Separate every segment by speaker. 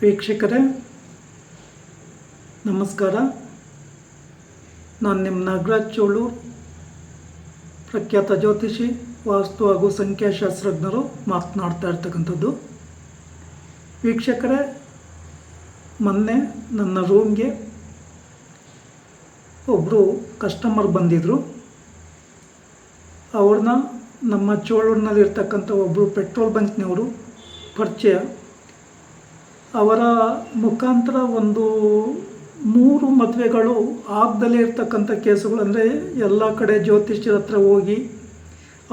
Speaker 1: ವೀಕ್ಷಕರೇ ನಮಸ್ಕಾರ. ನಾನು ನಿಮ್ಮ ನಾಗರಾಜ್ ಚೋಳೂರು, ಪ್ರಖ್ಯಾತ ಜ್ಯೋತಿಷಿ, ವಾಸ್ತು ಹಾಗೂ ಸಂಖ್ಯಾಶಾಸ್ತ್ರಜ್ಞರು ಮಾತನಾಡ್ತಾ ಇರ್ತಕ್ಕಂಥದ್ದು. ವೀಕ್ಷಕರೇ, ಮೊನ್ನೆ ನನ್ನ ರೂಮ್ಗೆ ಒಬ್ಬರು ಕಸ್ಟಮರ್ ಬಂದಿದ್ದರು. ಅವ್ರನ್ನ ನಮ್ಮ ಚೋಳೂರಿನಲ್ಲಿರ್ತಕ್ಕಂಥ ಒಬ್ಬರು ಪೆಟ್ರೋಲ್ ಬಂಕ್ನವರು ಪರಿಚಯ. ಅವರ ಮುಖಾಂತರ ಒಂದು 3 ಮದುವೆಗಳು ಆಗದಲ್ಲೇ ಇರ್ತಕ್ಕಂಥ ಕೇಸುಗಳು, ಅಂದರೆ ಎಲ್ಲ ಕಡೆ ಜ್ಯೋತಿಷ್ಯರ ಹತ್ರ ಹೋಗಿ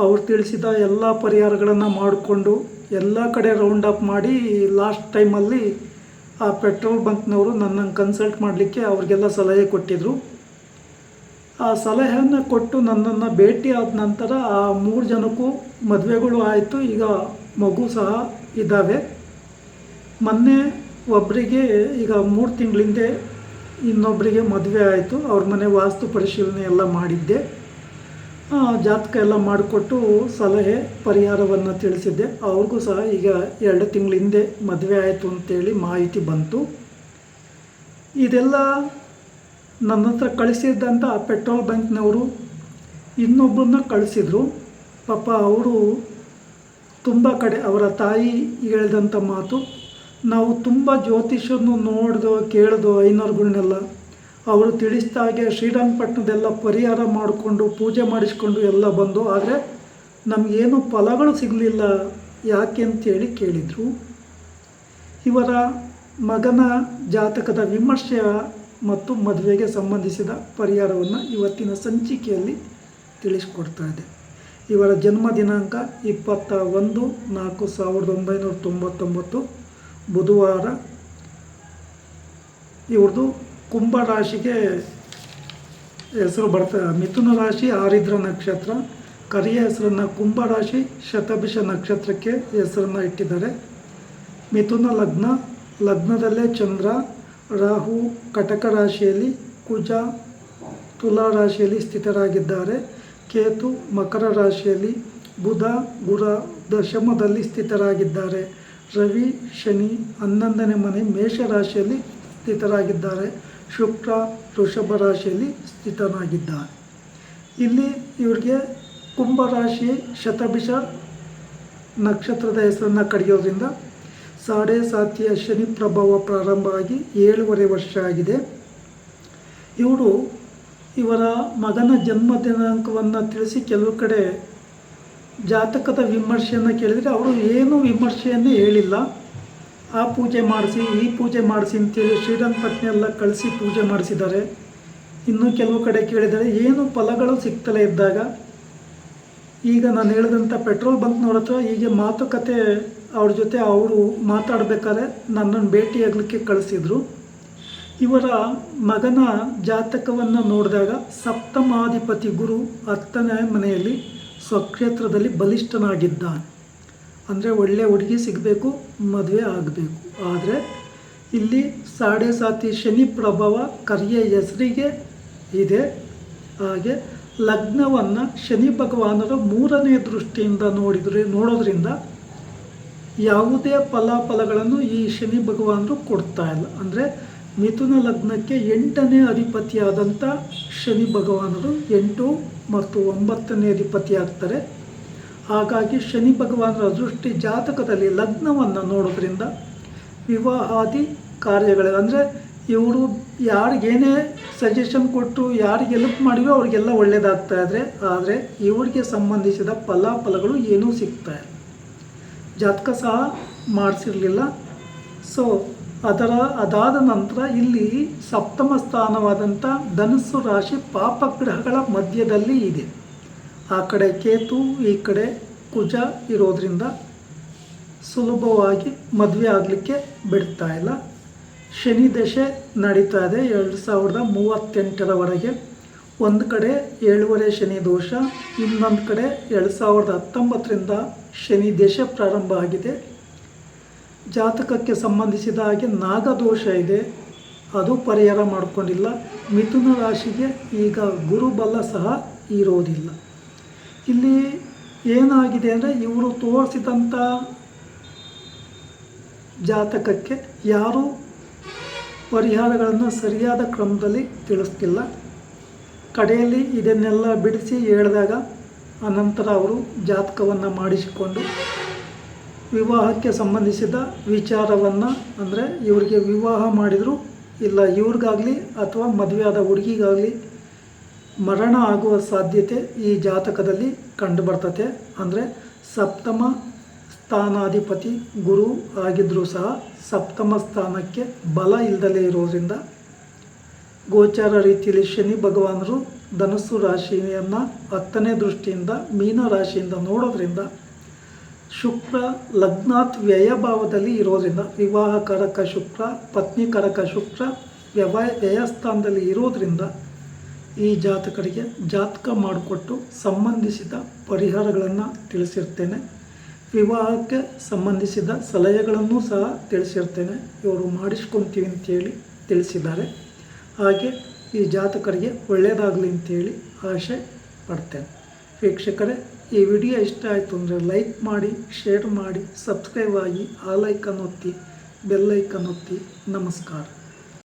Speaker 1: ಅವ್ರು ತಿಳಿಸಿದ ಎಲ್ಲ ಪರಿಹಾರಗಳನ್ನು ಮಾಡಿಕೊಂಡು ಎಲ್ಲ ಕಡೆ ರೌಂಡ್ ಅಪ್ ಮಾಡಿ ಲಾಸ್ಟ್ ಟೈಮಲ್ಲಿ ಆ ಪೆಟ್ರೋಲ್ ಬಂಕ್ನವರು ನನ್ನನ್ನು ಕನ್ಸಲ್ಟ್ ಮಾಡಲಿಕ್ಕೆ ಅವ್ರಿಗೆಲ್ಲ ಸಲಹೆ ಕೊಟ್ಟಿದ್ದರು. ಆ ಸಲಹೆಯನ್ನು ಕೊಟ್ಟು ನನ್ನನ್ನು ಭೇಟಿ ಆದ ನಂತರ ಆ 3 ಜನಕ್ಕೂ ಮದುವೆಗಳು ಆಯಿತು. ಈಗ ಮಗು ಸಹ ಇದ್ದಾವೆ. ಮೊನ್ನೆ ಒಬ್ಬರಿಗೆ ಈಗ 3 ತಿಂಗಳಿಂದೆ ಇನ್ನೊಬ್ಬರಿಗೆ ಮದುವೆ ಆಯಿತು. ಅವ್ರ ಮನೆ ವಾಸ್ತು ಪರಿಶೀಲನೆ ಎಲ್ಲ ಮಾಡಿದ್ದೆ, ಜಾತಕ ಎಲ್ಲ ಮಾಡಿಕೊಟ್ಟು ಸಲಹೆ ಪರಿಹಾರವನ್ನು ತಿಳಿಸಿದ್ದೆ. ಅವ್ರಿಗೂ ಸಹ ಈಗ 2 ತಿಂಗಳ ಹಿಂದೆ ಮದುವೆ ಆಯಿತು ಅಂತೇಳಿ ಮಾಹಿತಿ ಬಂತು. ಇದೆಲ್ಲ ನನ್ನ ಹತ್ರ ಕಳಿಸಿದ್ದಂಥ ಆ ಪೆಟ್ರೋಲ್ ಬಂಕ್ನವರು ಇನ್ನೊಬ್ಬರನ್ನ ಕಳಿಸಿದ್ರು. ಪಾಪ ಅವರು ತುಂಬ ಕಡೆ ಅವರ ತಾಯಿ ಹೇಳಿದಂಥ ಮಾತು, ನಾವು ತುಂಬ ಜ್ಯೋತಿಷನ್ನು ನೋಡ್ದೋ ಕೇಳ್ದೋ ಐನೋರುಗಳನ್ನೆಲ್ಲ ಅವರು ತಿಳಿಸ್ದ ಹಾಗೆ ಶ್ರೀರಂಗಪಟ್ಟಣದೆಲ್ಲ ಪರಿಹಾರ ಮಾಡಿಕೊಂಡು ಪೂಜೆ ಮಾಡಿಸ್ಕೊಂಡು ಎಲ್ಲ ಬಂದು, ಆದರೆ ನಮಗೇನು ಫಲಗಳು ಸಿಗಲಿಲ್ಲ, ಯಾಕೆ ಅಂತೇಳಿ ಕೇಳಿದರು. ಇವರ ಮಗನ ಜಾತಕದ ವಿಮರ್ಶೆ ಮತ್ತು ಮದುವೆಗೆ ಸಂಬಂಧಿಸಿದ ಪರಿಹಾರವನ್ನು ಇವತ್ತಿನ ಸಂಚಿಕೆಯಲ್ಲಿ ತಿಳಿಸ್ಕೊಡ್ತಾ ಇದೆ. ಇವರ ಜನ್ಮ ದಿನಾಂಕ 21/4/1999 ಬುಧವಾರ. ಇವ್ರದ್ದು ಕುಂಭ ರಾಶಿಗೆ ಹೆಸರು ಬರ್ತಾ, ಮಿಥುನ ರಾಶಿ ಆರಿದ್ರ ನಕ್ಷತ್ರ, ಕರಿಯ ಹೆಸರನ್ನು ಕುಂಭ ರಾಶಿ ಶತಭಿಷ ನಕ್ಷತ್ರಕ್ಕೆ ಹೆಸರನ್ನು ಇಟ್ಟಿದ್ದಾರೆ. ಮಿಥುನ ಲಗ್ನ, ಲಗ್ನದಲ್ಲೇ ಚಂದ್ರ, ರಾಹು ಕಟಕ ರಾಶಿಯಲ್ಲಿ, ಕುಜ ತುಲಾ ರಾಶಿಯಲ್ಲಿ ಸ್ಥಿತರಾಗಿದ್ದಾರೆ. ಕೇತು ಮಕರ ರಾಶಿಯಲ್ಲಿ, ಬುಧ ಗುರ ದಶಮದಲ್ಲಿ ಸ್ಥಿತರಾಗಿದ್ದಾರೆ. ರವಿ ಶನಿ 11ನೇ ಮನೆ ಮೇಷ ರಾಶಿಯಲ್ಲಿ ಸ್ಥಿತರಾಗಿದ್ದಾರೆ. ಶುಕ್ರ ವೃಷಭ ರಾಶಿಯಲ್ಲಿ ಸ್ಥಿತನಾಗಿದ್ದಾರೆ. ಇಲ್ಲಿ ಇವರಿಗೆ ಕುಂಭ ರಾಶಿ ಶತಭಿಷ ನಕ್ಷತ್ರದ ಹೆಸರನ್ನು ಕಡಿಯೋದ್ರಿಂದ ಸಾಡೆ ಸಾತಿಯ ಶನಿ ಪ್ರಭಾವ ಪ್ರಾರಂಭ ಆಗಿ 7.5 ವರ್ಷ ಆಗಿದೆ. ಇವರ ಮಗನ ಜನ್ಮ ದಿನಾಂಕವನ್ನು ತಿಳಿಸಿ ಕೆಲವು ಕಡೆ ಜಾತಕದ ವಿಮರ್ಶೆಯನ್ನು ಕೇಳಿದರೆ ಅವರು ಏನೂ ವಿಮರ್ಶೆಯನ್ನೇ ಹೇಳಿಲ್ಲ. ಆ ಪೂಜೆ ಮಾಡಿಸಿ ಈ ಪೂಜೆ ಮಾಡಿಸಿ ಅಂತೇಳಿ ಶ್ರೀರಂಗಪಟ್ಟಣ ಎಲ್ಲ ಕಳಿಸಿ ಪೂಜೆ ಮಾಡಿಸಿದ್ದಾರೆ. ಇನ್ನೂ ಕೆಲವು ಕಡೆ ಕೇಳಿದರೆ ಏನು ಫಲಗಳು ಸಿಗ್ತಲೇ ಇದ್ದಾಗ ಈಗ ನಾನು ಹೇಳಿದಂಥ ಪೆಟ್ರೋಲ್ ಬಂಕ್ನವ್ರ ಹತ್ರ ಹೀಗೆ ಮಾತುಕತೆ ಅವ್ರ ಜೊತೆ ಅವರು ಮಾತಾಡಬೇಕಾದ್ರೆ ನನ್ನನ್ನು ಭೇಟಿಯಾಗಲಿಕ್ಕೆ ಕಳಿಸಿದರು. ಇವರ ಮಗನ ಜಾತಕವನ್ನು ನೋಡಿದಾಗ ಸಪ್ತಮಾಧಿಪತಿ ಗುರು 10ನೇ ಮನೆಯಲ್ಲಿ ಸ್ವಕ್ಷೇತ್ರದಲ್ಲಿ ಬಲಿಷ್ಠನಾಗಿದ್ದಾನೆ. ಅಂದರೆ ಒಳ್ಳೆಯ ಹುಡುಗಿ ಸಿಗಬೇಕು, ಮದುವೆ ಆಗಬೇಕು. ಆದರೆ ಇಲ್ಲಿ ಸಾಡೆ ಸಾತಿ ಶನಿ ಪ್ರಭಾವ ಕರಿಯ ಹೆಸರಿಗೆ ಇದೆ. ಹಾಗೆ ಲಗ್ನವನ್ನು ಶನಿ ಭಗವಾನರ 3ನೇ ದೃಷ್ಟಿಯಿಂದ ನೋಡೋದ್ರಿಂದ ಯಾವುದೇ ಫಲಾಫಲಗಳನ್ನು ಈ ಶನಿ ಭಗವಾನರು ಕೊಡ್ತಾ ಇಲ್ಲ. ಅಂದರೆ ಮಿಥುನ ಲಗ್ನಕ್ಕೆ 8ನೇ ಅಧಿಪತಿಯಾದಂಥ ಶನಿ ಭಗವಾನರು 8 ಮತ್ತು 9ನೇ ಅಧಿಪತಿ ಆಗ್ತಾರೆ. ಹಾಗಾಗಿ ಶನಿ ಭಗವಾನರ ದೃಷ್ಟಿ ಜಾತಕದಲ್ಲಿ ಲಗ್ನವನ್ನು ನೋಡೋದ್ರಿಂದ ವಿವಾಹಾದಿ ಕಾರ್ಯಗಳು, ಅಂದರೆ ಇವರು ಯಾರಿಗೇನೇ ಸಜೆಷನ್ ಕೊಟ್ಟು ಯಾರಿಗೆ ಹೆಲ್ಪ್ ಮಾಡಿರೋ ಅವ್ರಿಗೆಲ್ಲ ಒಳ್ಳೆಯದಾಗ್ತಾ ಇದ್ರೆ, ಆದರೆ ಇವರಿಗೆ ಸಂಬಂಧಿಸಿದ ಫಲಾಫಲಗಳು ಏನೂ ಸಿಗ್ತಾ ಇಲ್ಲ. ಜಾತಕ ಸಹ ಮಾಡಿಸಿರಲಿಲ್ಲ. ಸೊ ಅದಾದ ನಂತರ ಇಲ್ಲಿ ಸಪ್ತಮ ಸ್ಥಾನವಾದಂಥ ಧನುಸ್ಸು ರಾಶಿ ಪಾಪಗ್ರಹಗಳ ಮಧ್ಯದಲ್ಲಿ ಇದೆ. ಆ ಕಡೆ ಕೇತು, ಈ ಕಡೆ ಕುಜ ಇರೋದ್ರಿಂದ ಸುಲಭವಾಗಿ ಮದುವೆ ಆಗಲಿಕ್ಕೆ ಬಿಡ್ತಾ ಇಲ್ಲ. ಶನಿ ದಶೆ ನಡೀತಾ ಇದೆ 2038ರವರೆಗೆ. ಒಂದು ಕಡೆ 7.5 ಶನಿ ದೋಷ, ಇನ್ನೊಂದು ಕಡೆ 2019ರಿಂದ ಶನಿ ದಶೆ ಪ್ರಾರಂಭ ಆಗಿದೆ. ಜಾತಕಕ್ಕೆ ಸಂಬಂಧಿಸಿದ ಹಾಗೆ ನಾಗದೋಷ ಇದೆ, ಅದು ಪರಿಹಾರ ಮಾಡಿಕೊಂಡಿಲ್ಲ. ಮಿಥುನ ರಾಶಿಗೆ ಈಗ ಗುರುಬಲ ಸಹ ಇರೋದಿಲ್ಲ. ಇಲ್ಲಿ ಏನಾಗಿದೆ ಅಂದರೆ ಇವರು ತೋರಿಸಿದಂಥ ಜಾತಕಕ್ಕೆ ಯಾರೂ ಪರಿಹಾರಗಳನ್ನು ಸರಿಯಾದ ಕ್ರಮದಲ್ಲಿ ತಿಳಿಸ್ತಿಲ್ಲ. ಕಡೆಯಲ್ಲಿ ಇದನ್ನೆಲ್ಲ ಬಿಡಿಸಿ ಹೇಳಿದಾಗ ಅನಂತರ ಅವರು ಜಾತಕವನ್ನು ಮಾಡಿಸಿಕೊಂಡು ವಿವಾಹಕ್ಕೆ ಸಂಬಂಧಿಸಿದ ವಿಚಾರವನ್ನು, ಅಂದರೆ ಇವರಿಗೆ ವಿವಾಹ ಮಾಡಿದರೂ ಇಲ್ಲ ಇವ್ರಿಗಾಗಲಿ ಅಥವಾ ಮದುವೆಯಾದ ಹುಡುಗಿಗಾಗಲಿ ಮರಣ ಆಗುವ ಸಾಧ್ಯತೆ ಈ ಜಾತಕದಲ್ಲಿ ಕಂಡುಬರ್ತದೆ. ಅಂದರೆ ಸಪ್ತಮ ಸ್ಥಾನಾಧಿಪತಿ ಗುರು ಆಗಿದ್ದರೂ ಸಹ ಸಪ್ತಮ ಸ್ಥಾನಕ್ಕೆ ಬಲ ಇಲ್ಲದಲೇ ಇರೋದರಿಂದ, ಗೋಚಾರ ರೀತಿಯಲ್ಲಿ ಶನಿ ಭಗವಾನರು ಧನಸ್ಸು ರಾಶಿಯನ್ನು 10ನೇ ದೃಷ್ಟಿಯಿಂದ ಮೀನ ರಾಶಿಯಿಂದ ನೋಡೋದ್ರಿಂದ, ಶುಕ್ರ ಲಗ್ನಾತ್ ವ್ಯಯಭಾವದಲ್ಲಿ ಇರೋದ್ರಿಂದ, ವಿವಾಹಕಾರಕ ಶುಕ್ರ ಪತ್ನಿಕಾರಕ ಶುಕ್ರ ವ್ಯಯಸ್ಥಾನದಲ್ಲಿ ಇರೋದರಿಂದ ಈ ಜಾತಕರಿಗೆ ಜಾತಕ ಮಾಡಿಕೊಟ್ಟು ಸಂಬಂಧಿಸಿದ ಪರಿಹಾರಗಳನ್ನು ತಿಳಿಸಿರ್ತೇನೆ. ವಿವಾಹಕ್ಕೆ ಸಂಬಂಧಿಸಿದ ಸಲಹೆಗಳನ್ನು ಸಹ ತಿಳಿಸಿರ್ತೇನೆ. ಇವರು ಮಾಡಿಸ್ಕೊತೀವಿ ಅಂತೇಳಿ ತಿಳಿಸಿದ್ದಾರೆ. ಹಾಗೆ ಈ ಜಾತಕರಿಗೆ ಒಳ್ಳೆಯದಾಗಲಿ ಅಂತೇಳಿ ಆಶೆ ಪಡ್ತೇನೆ. ವೀಕ್ಷಕರೇ, ಈ ವಿಡಿಯೋ ಇಷ್ಟ ಆಯಿತು ಅಂದರೆ ಲೈಕ್ ಮಾಡಿ, ಶೇರ್ ಮಾಡಿ, ಸಬ್ಸ್ಕ್ರೈಬ್ ಆಗಿ, ಆಲ್ ಐಕನ್ ಒತ್ತಿ, ಬೆಲ್ ಐಕನ್ ಒತ್ತಿ. ನಮಸ್ಕಾರ.